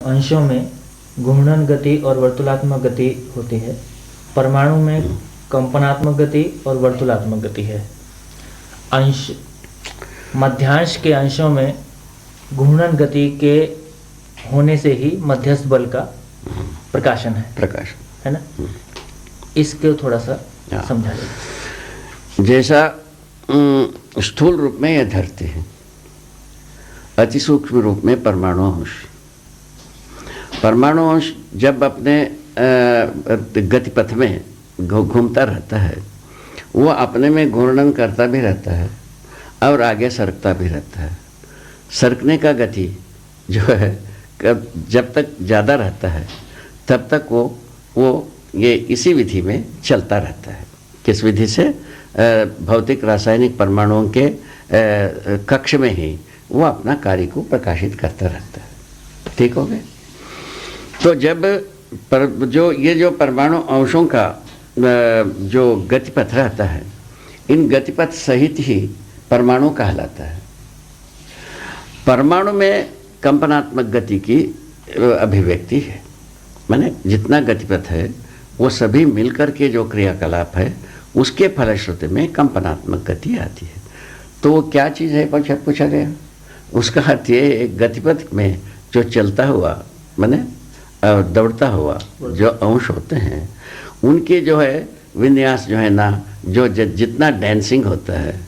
अंशों में घूर्णन गति और वर्तुलात्मक गति होती है। परमाणु में कंपनात्मक गति और वर्तुलात्मक गति है। अंश मध्यांश के अंशों में घूर्णन गति के होने से ही मध्यस्थ बल का प्रकाशन है ना। इसके थोड़ा सा समझा दीजिए। जैसा स्थूल रूप में यह धरती है, अति सूक्ष्म रूप में परमाणु अंश। परमाणु अंश जब अपने गतिपथ में घूमता रहता है, वो अपने में घूर्णन करता भी रहता है और आगे सरकता भी रहता है। सरकने का गति जो है जब तक ज़्यादा रहता है तब तक वो ये इसी विधि में चलता रहता है। किस विधि से? भौतिक रासायनिक परमाणुओं के कक्ष में ही वो अपना कार्य को प्रकाशित करता रहता है। ठीक हो गए? तो जब जो परमाणु अंशों का जो गतिपथ रहता है, इन गतिपथ सहित ही परमाणु कहलाता है। परमाणु में कंपनात्मक गति की अभिव्यक्ति है, माने जितना गतिपथ है वो सभी मिलकर के जो क्रियाकलाप है उसके फलश्रुति में कंपनात्मक गति आती है। तो वो क्या चीज़ है पूछा गया। उसका अर्थ ये एक गतिपथ में जो चलता हुआ माने दौड़ता हुआ जो अंश होते हैं, उनके जो है विन्यास जो है ना, जो जितना डांसिंग होता है,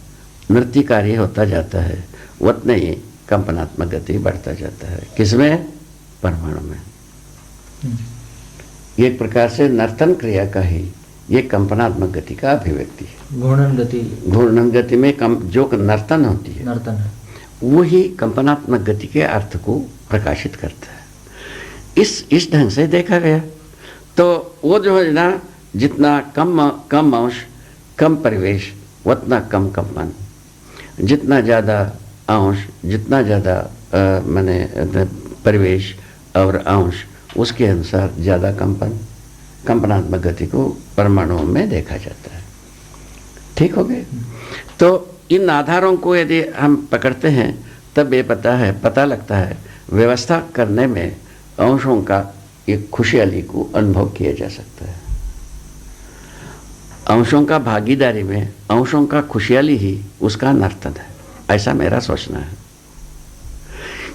नृत्य कार्य होता जाता है, उतना ही कंपनात्मक गति बढ़ता जाता है। किसमें? परमाणु में। एक प्रकार से नर्तन क्रिया का ही ये कंपनात्मक गति का अभिव्यक्ति है। घूर्णन गति में जो नर्तन होती है, नर्तन है, वो ही कंपनात्मक गति के अर्थ को प्रकाशित करता है। इस ढंग से देखा गया तो वो जो है ना, जितना कम अंश कम परिवेश उतना कम कंपन, जितना ज़्यादा अंश जितना ज़्यादा माने परिवेश और अंश उसके अनुसार ज़्यादा कंपनात्मक गति को परमाणुओं में देखा जाता है। ठीक हो गए? तो इन आधारों को यदि हम पकड़ते हैं तब ये पता लगता है व्यवस्था करने में अंशों का एक खुशहाली को अनुभव किया जा सकता है। अंशों का भागीदारी में अंशों का खुशहाली ही उसका नर्तन है, ऐसा मेरा सोचना है।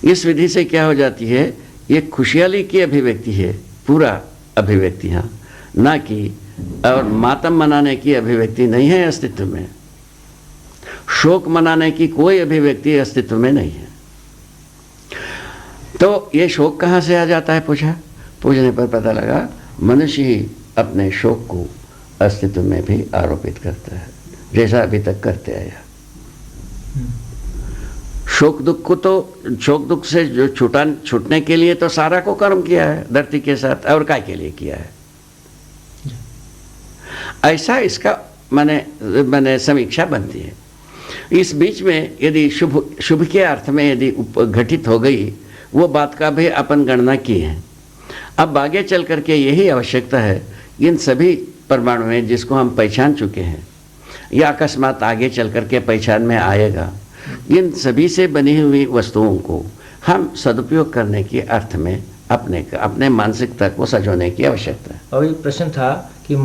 इस विधि से क्या हो जाती है, ये खुशहाली की अभिव्यक्ति है पूरा अभिव्यक्तियाँ, ना कि और मातम मनाने की अभिव्यक्ति नहीं है अस्तित्व में। शोक मनाने की कोई अभिव्यक्ति अस्तित्व में नहीं है। तो ये शोक कहाँ से आ जाता है पूछने पर पता लगा मनुष्य ही अपने शोक को अस्तित्व में भी आरोपित करता है, जैसा अभी तक करते आया। शोक दुख से जो छूटने के लिए तो सारा को कर्म किया है धरती के साथ, और काय के लिए किया है, ऐसा इसका माने समीक्षा बनती है। इस बीच में यदि शुभ के अर्थ में यदि घटित हो गई वो बात का भी अपन गणना की है। अब आगे चल करके यही आवश्यकता है इन सभी परमाणु में जिसको हम पहचान चुके हैं या अकस्मात आगे चल करके पहचान में आएगा, इन सभी से बनी हुई वस्तुओं को हम सदुपयोग करने के अर्थ में अपने मानसिकता को सजोने की आवश्यकता है। और ये प्रश्न था कि